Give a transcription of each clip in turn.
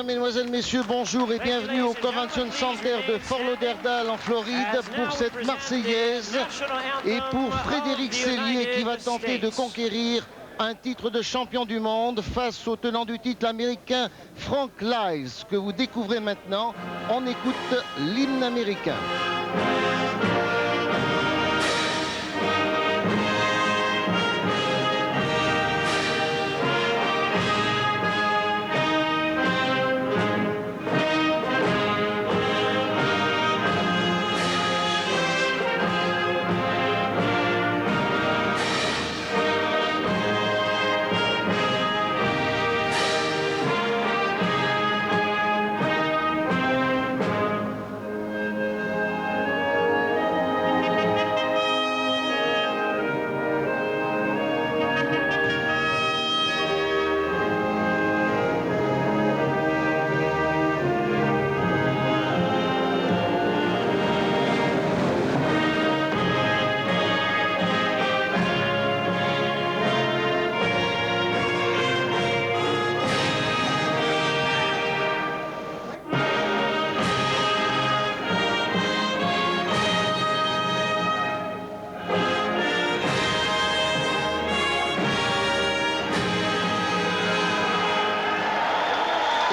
mesdemoiselles, messieurs, bonjour et bienvenue au Convention Center de Fort Lauderdale en Floride pour cette Marseillaise et pour Frédéric Sellier qui va tenter de conquérir un titre de champion du monde face au tenant du titre américain Frank Liles que vous découvrez maintenant. On écoute l'hymne américain.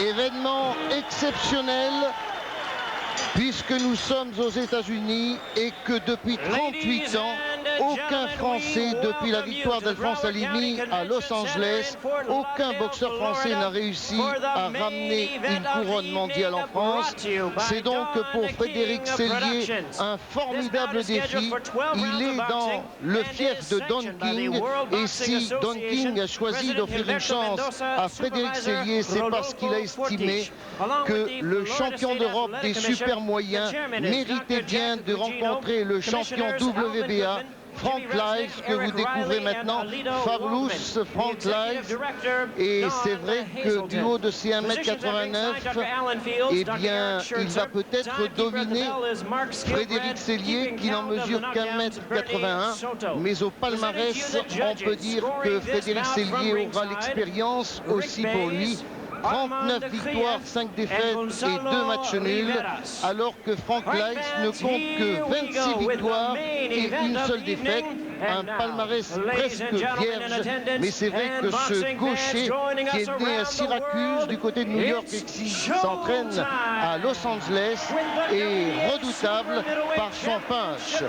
Événement exceptionnel puisque nous sommes aux États-Unis et que depuis 38 ans, aucun Français, depuis la victoire d'Alphonse Alimi à Los Angeles, aucun boxeur français n'a réussi à ramener une couronne mondiale en France. C'est donc pour Frédéric Sellier un formidable défi. Il est dans le fief de Don King et si Don King a choisi d'offrir une chance à Frédéric Sellier, c'est parce qu'il a estimé que le champion d'Europe des super moyens méritait bien de rencontrer le champion WBA Frank Liles, que vous découvrez maintenant, Fabulous Frank Liles. Et c'est vrai que du haut de ses 1m89, eh bien, il va peut-être dominer Frédéric Sellier, qui n'en mesure qu'1m81. Mais au palmarès, on peut dire que Frédéric Sellier aura l'expérience aussi pour lui. 39 victoires, 5 défaites et 2 matchs nuls, alors que Frank Liles ne compte que 26 victoires et une seule défaite. Un palmarès presque vierge, mais c'est vrai que ce gaucher qui est né à Syracuse du côté de New York et qui s'entraîne à Los Angeles est redoutable par son punch.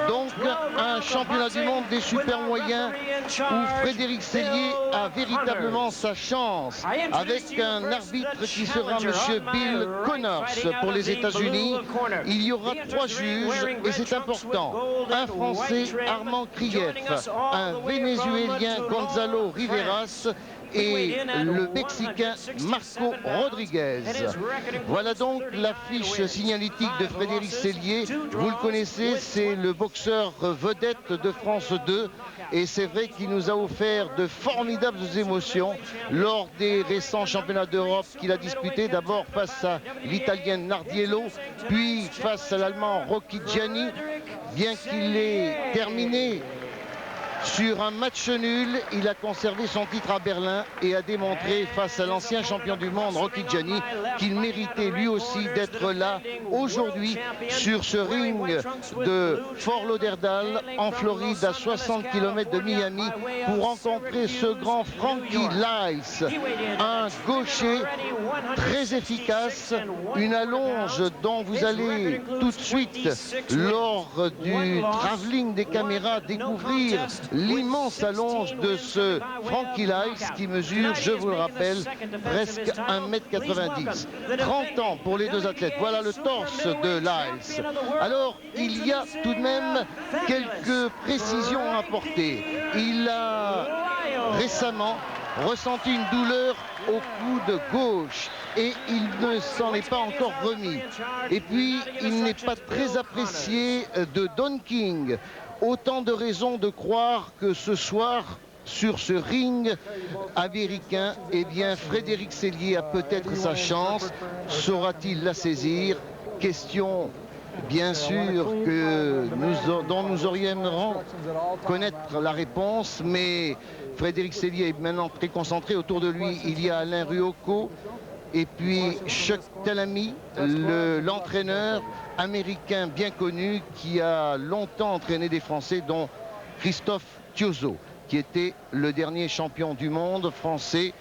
Donc un championnat du monde des super moyens où Frédéric Sellier a véritablement sa chance avec un arbitre qui sera M. Bill Connors pour les États-Unis. Il y aura 3 juges et c'est important. Un Français, Armand Krief, un Vénézuélien, Gonzalo Riveras, et le Mexicain Marco Rodriguez. Voilà donc l'affiche signalétique de Frédéric Sellier. Vous le connaissez, c'est le boxeur vedette de France 2 et c'est vrai qu'il nous a offert de formidables émotions lors des récents championnats d'Europe qu'il a disputés, d'abord face à l'Italien Nardiello, puis face à l'Allemand Rocky Gianni. Bien qu'il ait terminé sur un match nul, il a conservé son titre à Berlin et a démontré face à l'ancien champion du monde Rocky Gianni qu'il méritait lui aussi d'être là aujourd'hui sur ce ring de Fort Lauderdale en Floride à 60 km de Miami pour rencontrer ce grand Frankie Liles, un gaucher très efficace, une allonge dont vous allez tout de suite lors du travelling des caméras découvrir l'immense allonge de ce Frankie Liles qui mesure, je vous le rappelle, presque 1m90. 30 ans pour les deux athlètes. Voilà le torse de Liles. Alors, il y a tout de même quelques précisions à apporter. Il a récemment ressenti une douleur au cou de gauche et il ne s'en est pas encore remis. Et puis, il n'est pas très apprécié de Don King. Autant de raisons de croire que ce soir, sur ce ring américain, eh bien, Frédéric Sellier a peut-être sa chance. Saura-t-il la saisir? Question, bien sûr, dont nous aurions connaître la réponse, mais Frédéric Sellier est maintenant très concentré. Autour de lui, il y a Alain Ruocco, Et puis Chuck Talamy, l'entraîneur américain bien connu qui a longtemps entraîné des Français, dont Christophe Thiozo, qui était le dernier champion du monde français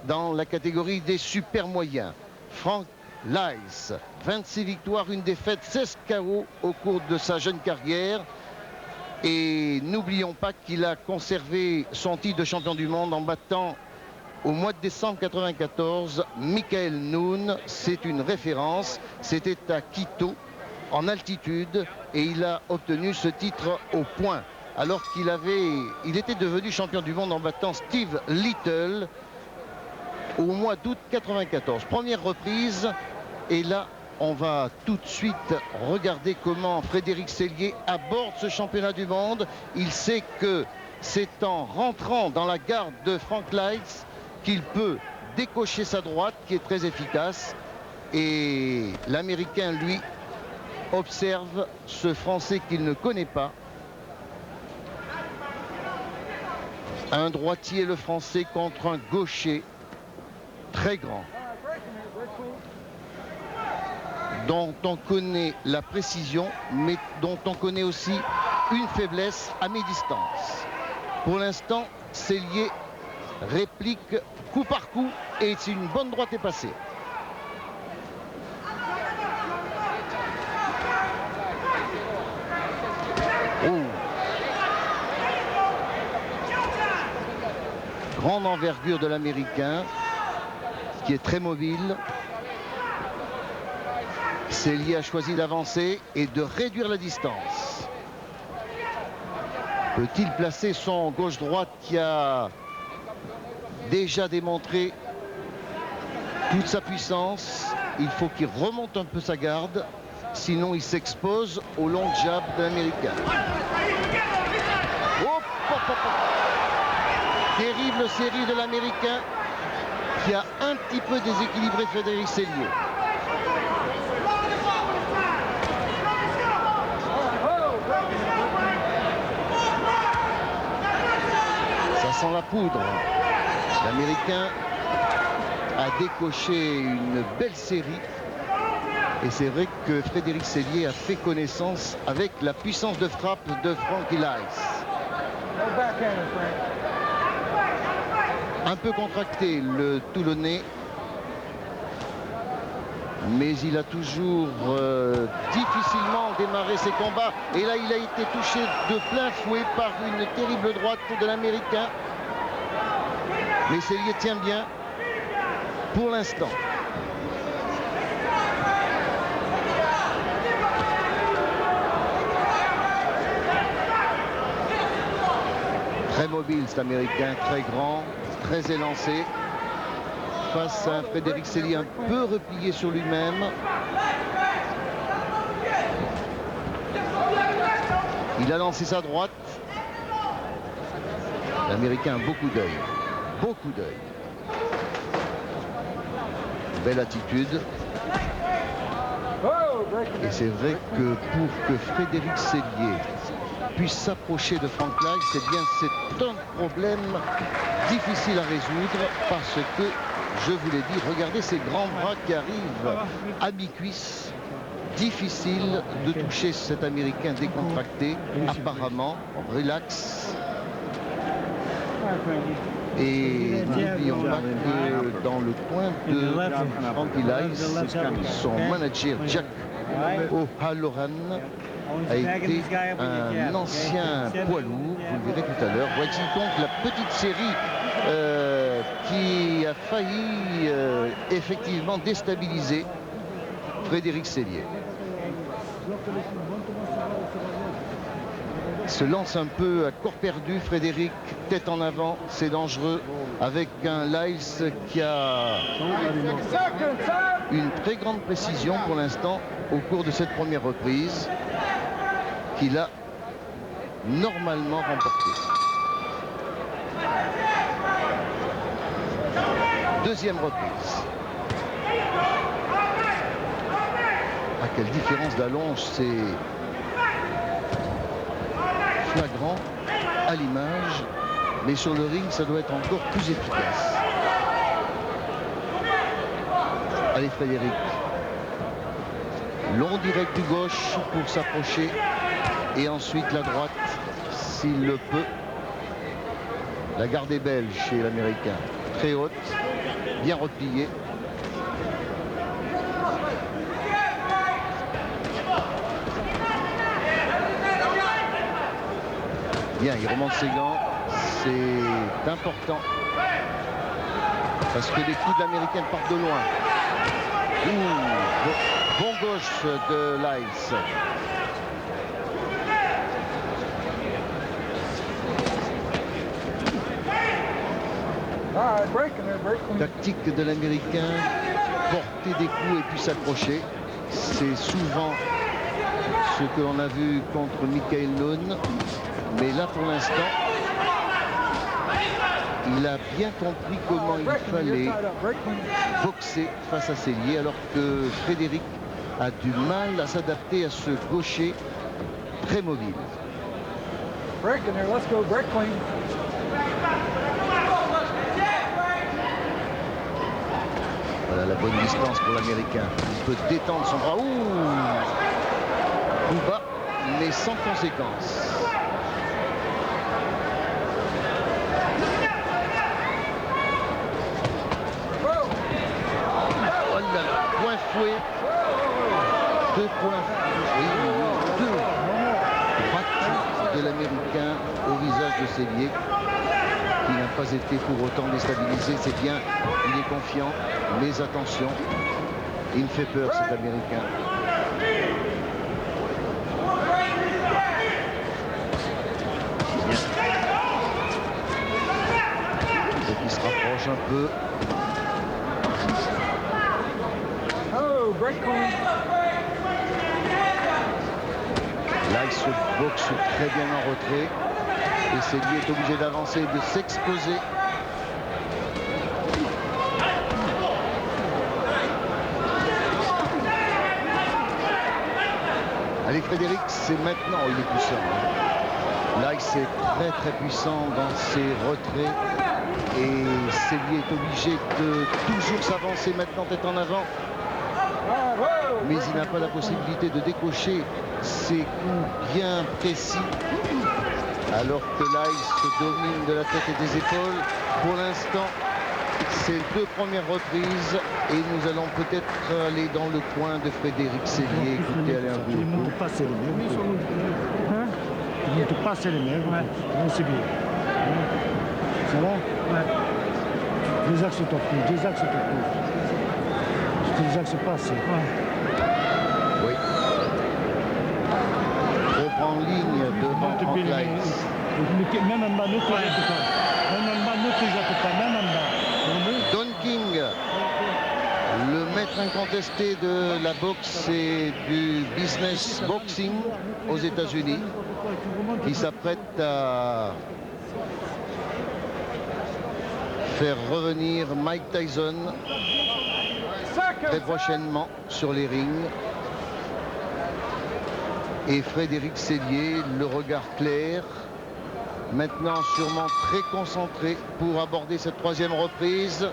dans la catégorie des super moyens. Frank Lice, 26 victoires, une défaite, 16 KO au cours de sa jeune carrière. Et n'oublions pas qu'il a conservé son titre de champion du monde en battant au mois de décembre 1994 Michael Noon. C'est une référence, c'était à Quito en altitude et il a obtenu ce titre au point alors il était devenu champion du monde en battant Steve Little au mois d'août 1994. Première reprise, et là on va tout de suite regarder comment Frédéric Sellier aborde ce championnat du monde. Il sait que c'est en rentrant dans la garde de Frank Lice qu'il peut décocher sa droite qui est très efficace. Et l'Américain, lui, observe ce Français qu'il ne connaît pas. Un droitier, le Français, contre un gaucher très grand, dont on connaît la précision, mais dont on connaît aussi une faiblesse à mi-distance. Pour l'instant, Sellier réplique coup par coup et c'est une bonne droite est passée. Oh. Grande envergure de l'Américain, qui est très mobile. Sellier a choisi d'avancer et de réduire la distance. Peut-il placer son gauche-droite qui a déjà démontré toute sa puissance? Il faut qu'il remonte un peu sa garde, sinon il s'expose au long jab de l'Américain. Oh, terrible série de l'Américain qui a un petit peu déséquilibré Frédéric Sellier. Ça sent la poudre. L'Américain a décoché une belle série. Et c'est vrai que Frédéric Sellier a fait connaissance avec la puissance de frappe de Frankie Lice. Un peu contracté le Toulonnais, mais il a toujours difficilement démarré ses combats. Et là, il a été touché de plein fouet par une terrible droite de l'Américain. Mais Sellier tient bien pour l'instant. Très mobile cet Américain, très grand, très élancé. Face à un Frédéric Sellier un peu replié sur lui-même. Il a lancé sa droite. L'Américain a beaucoup d'œil. Beaucoup d'œil. Belle attitude. Et c'est vrai que pour que Frédéric Sellier puisse s'approcher de Frank Lice, eh bien c'est un problème difficile à résoudre parce que, je vous l'ai dit, regardez ces grands bras qui arrivent à mi-cuisse. Difficile de toucher cet Américain décontracté, apparemment, relax. Et n'oublions pas que dans le coin de Frankie Lice, son manager Jack O'Halloran a été un ancien poids lourd, vous le verrez tout à l'heure. Voici donc la petite série qui a failli effectivement déstabiliser Frédéric Sellier. Se lance un peu à corps perdu, Frédéric, tête en avant, c'est dangereux, avec un Lice qui a une très grande précision pour l'instant au cours de cette première reprise, qu'il a normalement remporté. Deuxième reprise. Ah, quelle différence d'allonge, c'est flagrant à l'image, mais sur le ring ça doit être encore plus efficace. Allez Frédéric. Long direct du gauche pour s'approcher. Et ensuite la droite, s'il le peut. La garde est belle chez l'Américain. Très haute, bien repliée. Bien, il remonte ses gants. C'est important. Parce que les coups de l'Américaine partent de loin. Ouh, bon gauche de Lyles. Tactique de l'Américain, porter des coups et puis s'accrocher. C'est souvent ce que l'on a vu contre Michael None. Mais là, pour l'instant, il a bien compris comment il fallait boxer face à Sellier, alors que Frédéric a du mal à s'adapter à ce gaucher très mobile. Voilà la bonne distance pour l'Américain. Il peut détendre son bras. Ouh, coup bas, mais sans conséquence. Point fouet, 2 points, oui, 2 droites de l'Américain au visage de Sellier, qui n'a pas été pour autant déstabilisé. C'est bien, il est confiant, mais attention, il me fait peur cet Américain. Donc il se rapproche un peu. Là, il se boxe très bien en retrait. Et Sellier est obligé d'avancer, de s'exposer. Allez, Frédéric, c'est maintenant. Il est puissant. Là, il est très puissant dans ses retraits. Et Sellier est obligé de toujours s'avancer maintenant, tête en avant. Mais il n'a pas la possibilité de décocher ses coups bien précis. Alors que là, il se domine de la tête et des épaules. Pour l'instant, c'est les 2 premières reprises. Et nous allons peut-être aller dans le coin de Frédéric Sellier. Écoutez, Alain Ruocco. Il ne monte pas ses lèvres. Il ne monte pas ses lèvres. C'est bien. Ça va? Ouais. Des axes top court, des axes top court. Des axes passés. Oui. Reprend ligne devant Lyles. Même en bas, ne te jette pas. Même en bas, ne te jette pas. Même en bas. Don King, le maître incontesté de la boxe et du business boxing aux États-Unis, qui s'apprête à faire revenir Mike Tyson très prochainement sur les rings. Et Frédéric Sellier, le regard clair, maintenant sûrement très concentré pour aborder cette 3e reprise,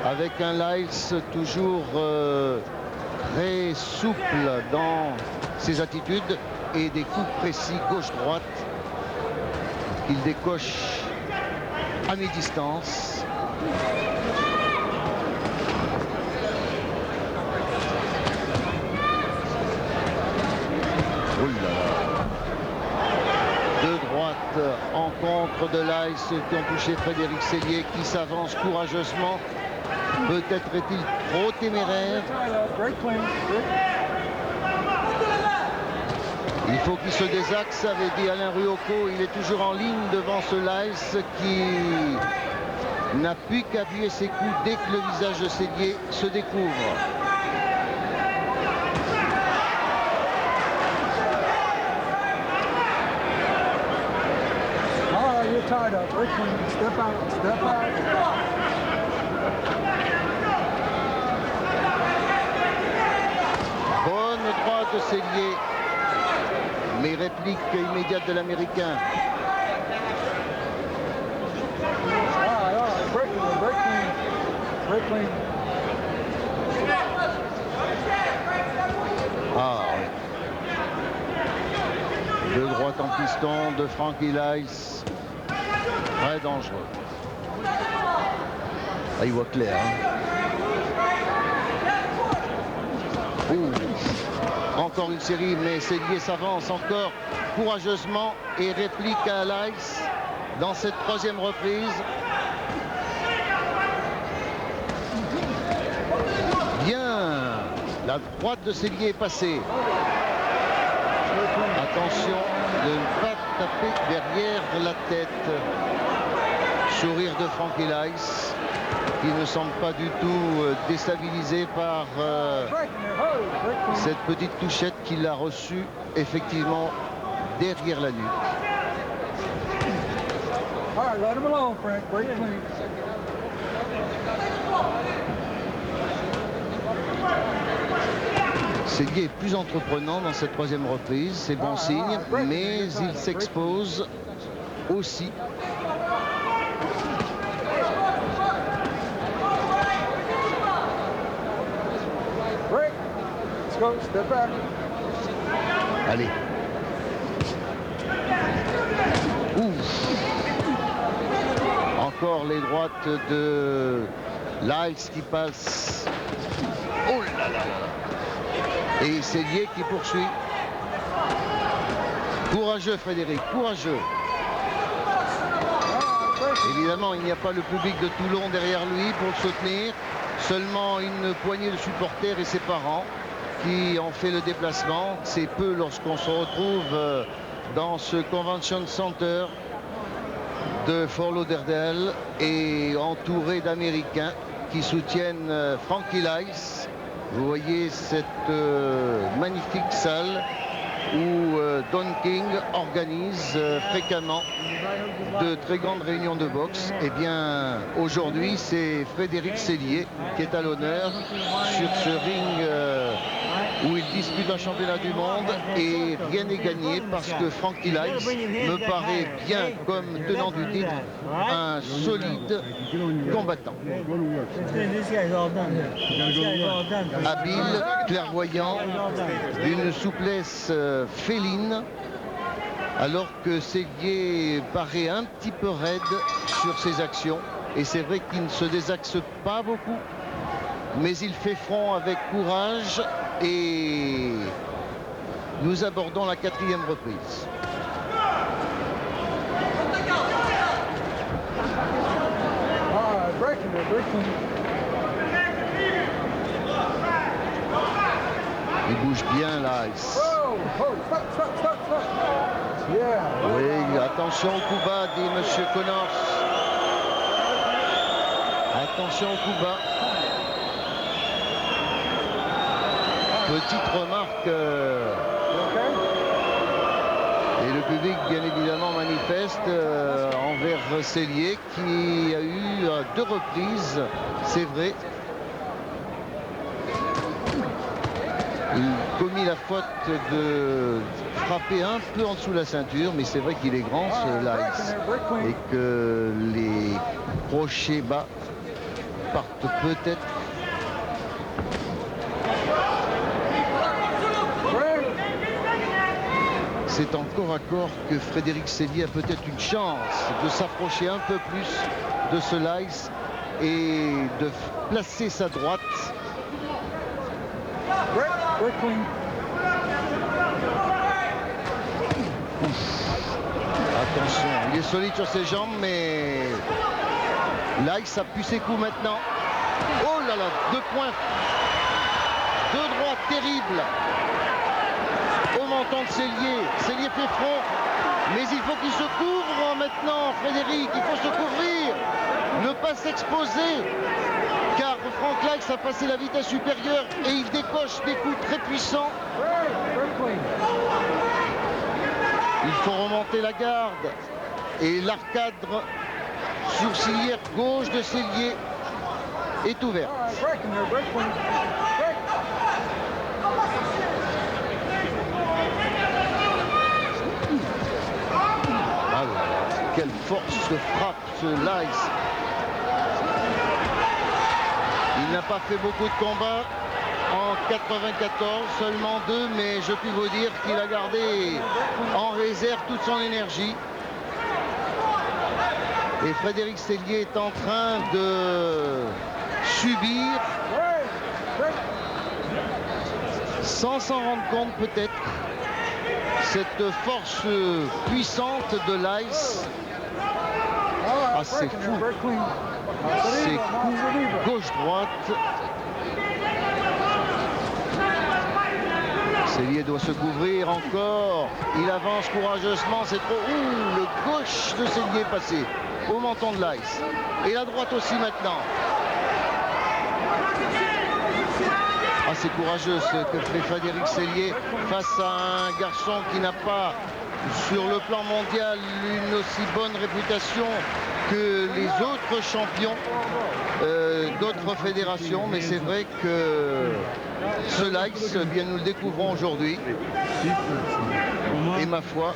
avec un Lyles toujours très souple dans ses attitudes et des coups précis gauche-droite qu'il décoche à mi-distance. Oh là là. 2 droites en contre de Lyles qui ont touché Frédéric Sellier, qui s'avance courageusement. Peut-être est-il trop téméraire. Il faut qu'il se désaxe, avait dit Alain Ruocco. Il est toujours en ligne devant ce Lyles qui n'a plus qu'appuyer ses coups dès que le visage de Sellier se découvre. Tied up, very clean. Step out, step out. Bonne droite de Sellier, mais réplique immédiate de l'Américain. Very clean, very clean. Very clean. piston de Frankie Lice. Très dangereux. Ah, il voit clair. Hein. Encore une série, mais Sellier s'avance encore courageusement et réplique à Lice dans cette troisième reprise. Bien, la droite de Sellier est passée. Attention de ne pas taper derrière la tête. Sourire de Frankie Lice, qui ne semble pas du tout déstabilisé par cette petite touchette qu'il a reçue effectivement derrière la nuque. Sellier est plus entreprenant dans cette troisième reprise, c'est bon signe, mais il s'expose aussi. Allez. Ouf. Encore les droites de Lice qui passe. Oh là là là. Et Sellier qui poursuit. Courageux Frédéric, courageux. Évidemment, il n'y a pas le public de Toulon derrière lui pour le soutenir. Seulement une poignée de supporters et ses parents qui ont fait le déplacement. C'est peu lorsqu'on se retrouve dans ce Convention Center de Fort Lauderdale et entouré d'Américains qui soutiennent Frankie Lice. Vous voyez cette magnifique salle où Don King organise fréquemment de très grandes réunions de boxe. Et bien aujourd'hui c'est Frédéric Sellier qui est à l'honneur sur ce ring où il dispute un championnat du monde et rien n'est gagné parce que Frankie Lice me paraît bien comme tenant du titre un solide combattant. Habile, clairvoyant, d'une souplesse féline, alors que Sellier paraît un petit peu raide sur ses actions. Et c'est vrai qu'il ne se désaxe pas beaucoup, mais il fait front avec courage et nous abordons la quatrième reprise. Il bouge bien Lice. Oui, attention au coup bas, dit Monsieur Connors. Attention au coup bas. Petite remarque. Et le public, bien évidemment, manifeste envers Sellier, qui a eu à 2 reprises, c'est vrai, commis la faute de frapper un peu en dessous de la ceinture, mais c'est vrai qu'il est grand ce Lice et que les crochets bas partent peut-être. C'est encore à corps que Frédéric Sellier a peut-être une chance de s'approcher un peu plus de ce Lice et de placer sa droite. Attention, il est solide sur ses jambes, mais Lice appuie ses coups maintenant. Oh là là, 2 points, 2 droites terribles au menton de Sellier. Sellier fait front, mais il faut qu'il se couvre maintenant, Frédéric, il faut se couvrir, ne pas s'exposer, car Frank Lice a passé la vitesse supérieure et il décoche des coups très puissants. Il faut remonter la garde et l'arcade sourcilière gauche de Sellier est ouverte. Quelle force de frappe ce Lice. Il n'a pas fait beaucoup de combats, en 94, seulement 2, mais je puis vous dire qu'il a gardé en réserve toute son énergie. Et Frédéric Sellier est en train de subir, sans s'en rendre compte peut-être, cette force puissante de l'Ice. Ah, c'est fou. Ces coups gauche-droite. Sellier doit se couvrir encore. Il avance courageusement. C'est trop. Ouh, le gauche de Sellier est passé au menton de l'Ice. Et la droite aussi maintenant. Ah, c'est courageux ce que fait Frédéric Sellier face à un garçon qui n'a pas, sur le plan mondial, une aussi bonne réputation que les autres champions d'autres fédérations. Mais c'est vrai que ce Lice, bien nous le découvrons aujourd'hui. Et ma foi,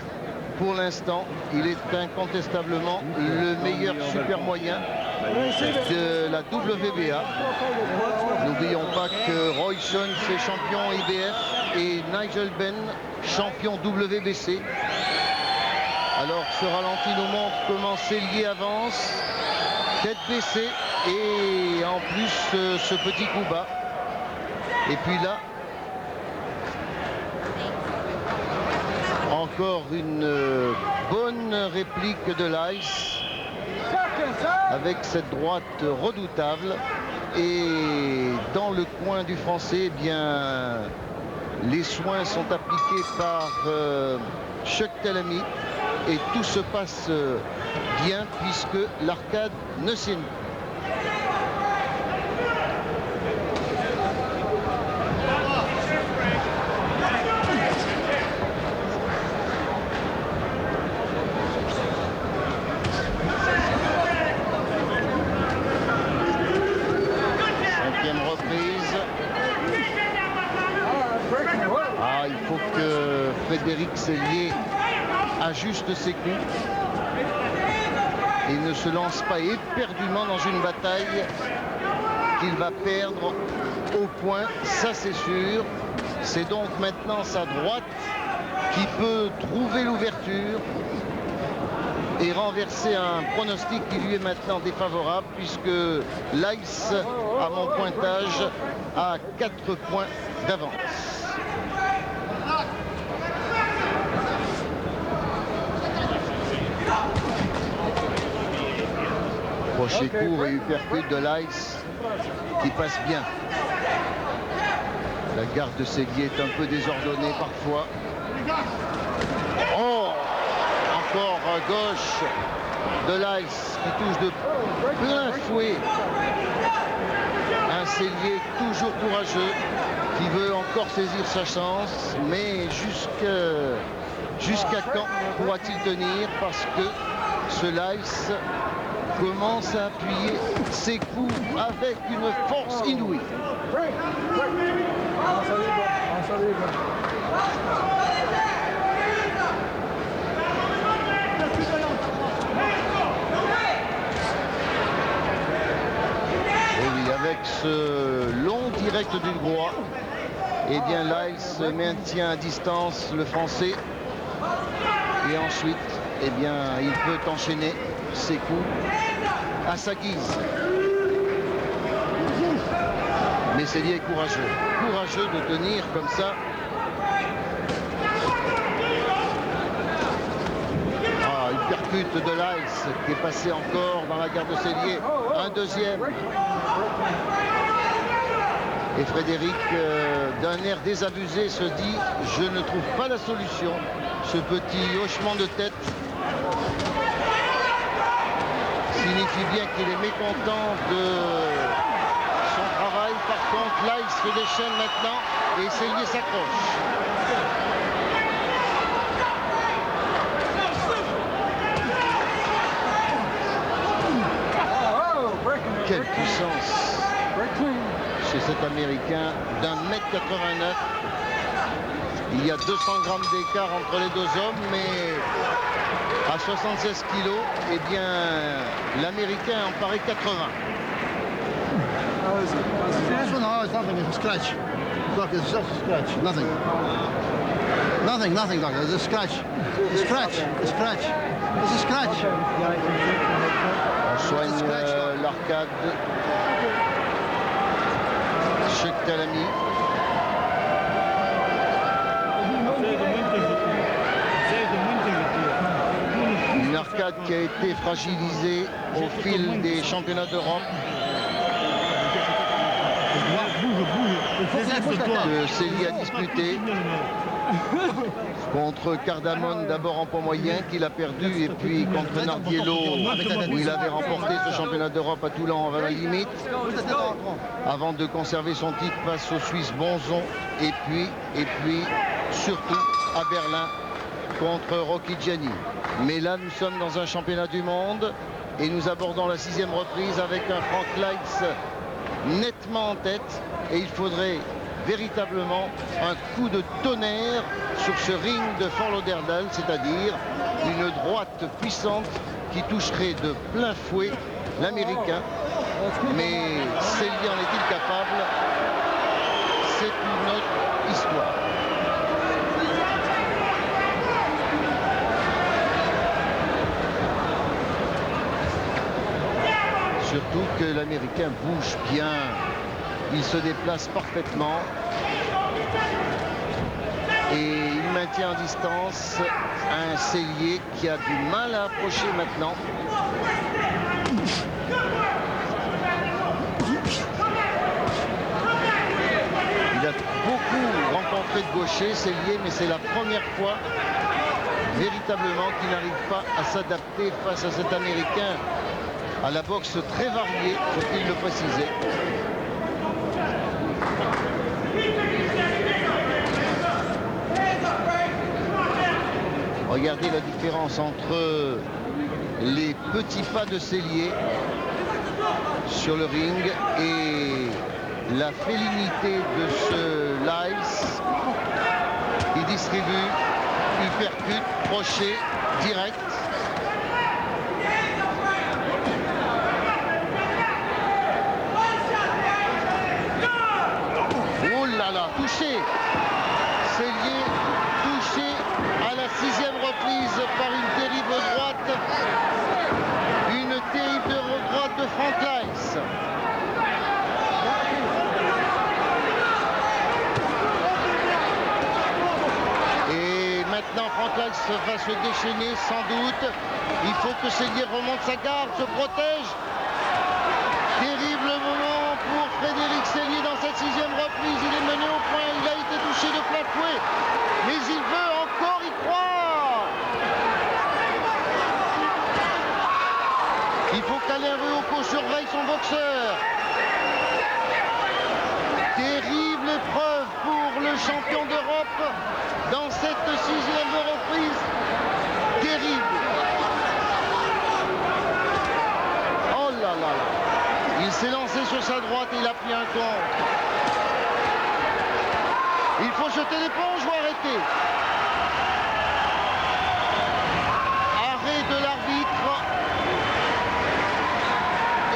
pour l'instant, il est incontestablement le meilleur super moyen de la WBA. N'oublions pas que Roy Jones est champion IBF et Nigel Benn champion WBC. Alors ce ralenti nous montre comment Sellier avance, tête baissée et en plus ce petit coup bas. Et puis là, encore une bonne réplique de l'Ice avec cette droite redoutable. Et dans le coin du Français, eh bien, les soins sont appliqués par Chuck Tellamy et tout se passe bien puisque l'arcade ne signe. Ah, il faut que Frédéric Sellier ajuste ses coups et ne se lance pas éperdument dans une bataille qu'il va perdre au point, ça c'est sûr. C'est donc maintenant sa droite qui peut trouver l'ouverture et renverser un pronostic qui lui est maintenant défavorable puisque l'Ice, à mon pointage, a 4 points d'avance. Crochet court et uppercut de l'Ice qui passe bien. La garde de Sellier est un peu désordonnée parfois. Oh, encore à gauche de l'Ice qui touche de plein fouet un Sellier toujours courageux qui veut encore saisir sa chance, mais jusqu'à quand pourra-t-il tenir, parce que ce Lice commence à appuyer ses coups avec une force inouïe. Avec ce long direct du droit, eh bien l'Ice maintient à distance le Français et ensuite eh bien il peut enchaîner ses coups à sa guise. Mais Sellier est courageux de tenir comme ça. Ah, une percute de l'Ice qui est passé encore dans la garde de Sellier. Un deuxième. Et Frédéric, d'un air désabusé, se dit « Je ne trouve pas la solution ». Ce petit hochement de tête signifie bien qu'il est mécontent de son travail. Par contre, là, il se déchaîne maintenant et Sellier s'accroche. Quelle puissance chez cet Américain d'un mètre 89. Il y a 200 grammes d'écart entre les deux hommes, mais à 76 kilos, eh bien, l'Américain en paraît 80. This one, No, it's nothing. It's a scratch. Look, it's just a scratch. Nothing. Nothing, doctor. It's a scratch. A scratch. A scratch. It's a scratch. On soigne l'arcade. Sheikh Talami. Une arcade qui a été fragilisée au fil des championnats d'Europe. Que Célie a disputé contre Cardamone, d'abord en poids moyen qu'il a perdu, et puis contre Nardiello où il avait remporté ce championnat d'Europe à Toulon à la limite, avant de conserver son titre face au Suisse Bonzon, et puis surtout à Berlin contre Rocky Gianni. Mais là nous sommes dans un championnat du monde et nous abordons la 6e reprise avec un Frank Leitz nettement en tête, et il faudrait véritablement un coup de tonnerre sur ce ring de Fort Lauderdale, c'est-à-dire une droite puissante qui toucherait de plein fouet l'Américain. Mais Célie en est-il capable? C'est une autre histoire. Surtout que l'Américain bouge bien, il se déplace parfaitement et il maintient en distance un Cellier qui a du mal à approcher maintenant. Il a beaucoup rencontré de gauchers, Cellier, mais c'est la première fois véritablement qu'il n'arrive pas à s'adapter face à cet Américain à la boxe très variée, faut-il le préciser. Regardez la différence entre les petits pas de Cellier sur le ring et la félinité de ce Leitz qui distribue, uppercut, crochet, direct. Touché, Cellier touché à la 6e reprise par une terrible droite, de Frank Leitz. Et maintenant Frank Leitz va se déchaîner sans doute. Il faut que Cellier remonte sa garde, se protège. Terrible moment pour Frédéric Cellier dans cette 6e reprise. Il est mené au point, il a été touché de plein fouet, mais il veut encore y croire. Il faut qu'Alain Ruocco surveille son boxeur. Terrible épreuve pour le champion d'Europe dans cette 6e reprise. Terrible. Oh là là là. Il s'est lancé sur sa droite et il a pris un contre. Il faut jeter l'éponge ou arrêter. Arrêt de l'arbitre.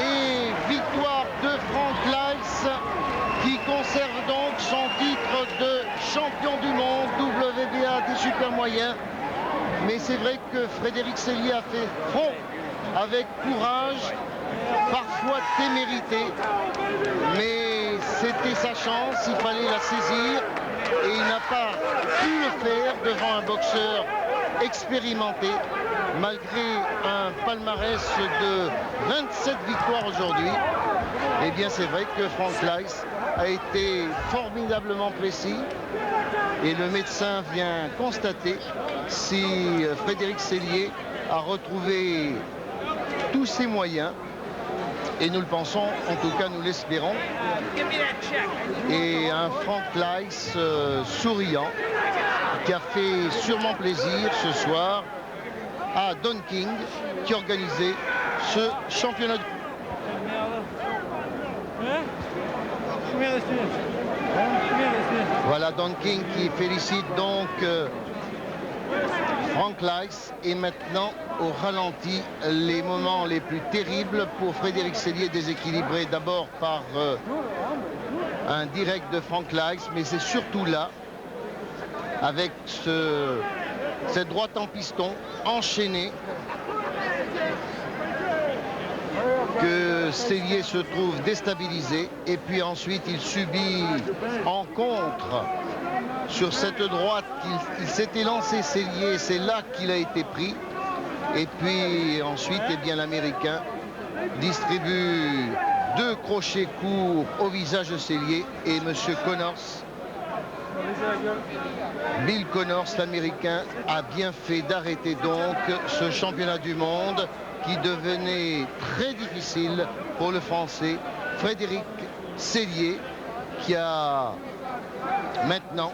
Et victoire de Frank Leitz qui conserve donc son titre de champion du monde WBA des super moyens. Mais c'est vrai que Frédéric Cellier a fait front avec courage, parfois témérité, mais c'était sa chance, il fallait la saisir et il n'a pas pu le faire devant un boxeur expérimenté malgré un palmarès de 27 victoires aujourd'hui. Eh bien c'est vrai que Frank Leitz a été formidablement précis et le médecin vient constater si Frédéric Cellier a retrouvé tous ses moyens, et nous le pensons, en tout cas nous l'espérons, et un Frank Leitz souriant qui a fait sûrement plaisir ce soir à Don King qui organisait ce championnat. Voilà Don King qui félicite donc Frank Leis. Et maintenant, au ralenti, les moments les plus terribles pour Frédéric Sellier, déséquilibré d'abord par un direct de Frank Leis, mais c'est surtout là, avec cette droite en piston enchaînée, que Sellier se trouve déstabilisé. Et puis ensuite, il subit en contre sur cette droite. Il s'était lancé Sellier, c'est là qu'il a été pris. Et puis ensuite, eh bien, l'Américain distribue 2 crochets courts au visage de Sellier. Et M. Connors, Bill Connors, l'Américain, a bien fait d'arrêter donc ce championnat du monde qui devenait très difficile pour le Français Frédéric Sellier, qui a maintenant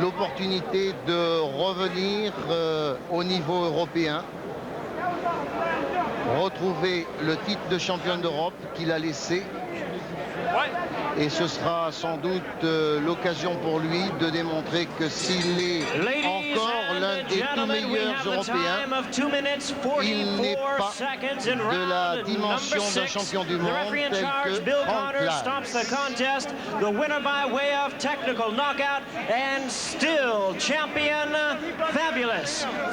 l'opportunité de revenir au niveau européen, retrouver le titre de champion d'Europe qu'il a laissé. Et ce sera sans doute l'occasion pour lui de démontrer que s'il est encore l'un des tout meilleurs Européens, il n'est pas de la dimension d'un champion du monde tel que Frank Leis.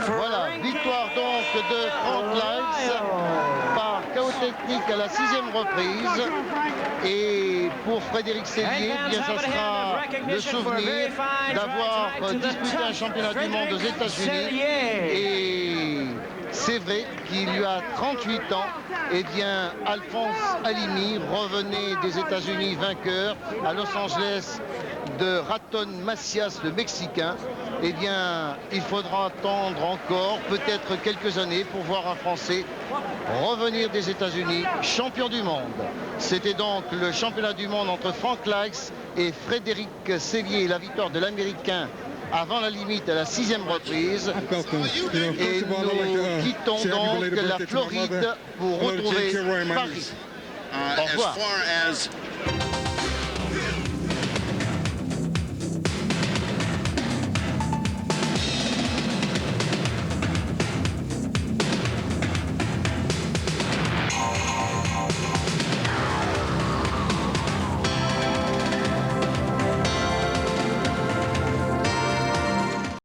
Voilà, victoire donc de Frank Leis par chaos technique à la 6e reprise. Et pour Frédéric Sellier, eh bien, ça sera le souvenir d'avoir disputé un championnat du monde aux États-Unis. Et c'est vrai qu'il lui a 38 ans. Eh bien, Alphonse Alimi revenait des États-Unis vainqueur à Los Angeles de Raton Macias, le Mexicain. Eh bien, il faudra attendre encore peut-être quelques années pour voir un Français revenir des États-Unis champion du monde. C'était donc le championnat du monde entre Frank Leis et Frédéric Sellier, la victoire de l'Américain avant la limite à la 6e reprise. Et nous quittons donc la Floride pour retrouver Paris. Au revoir.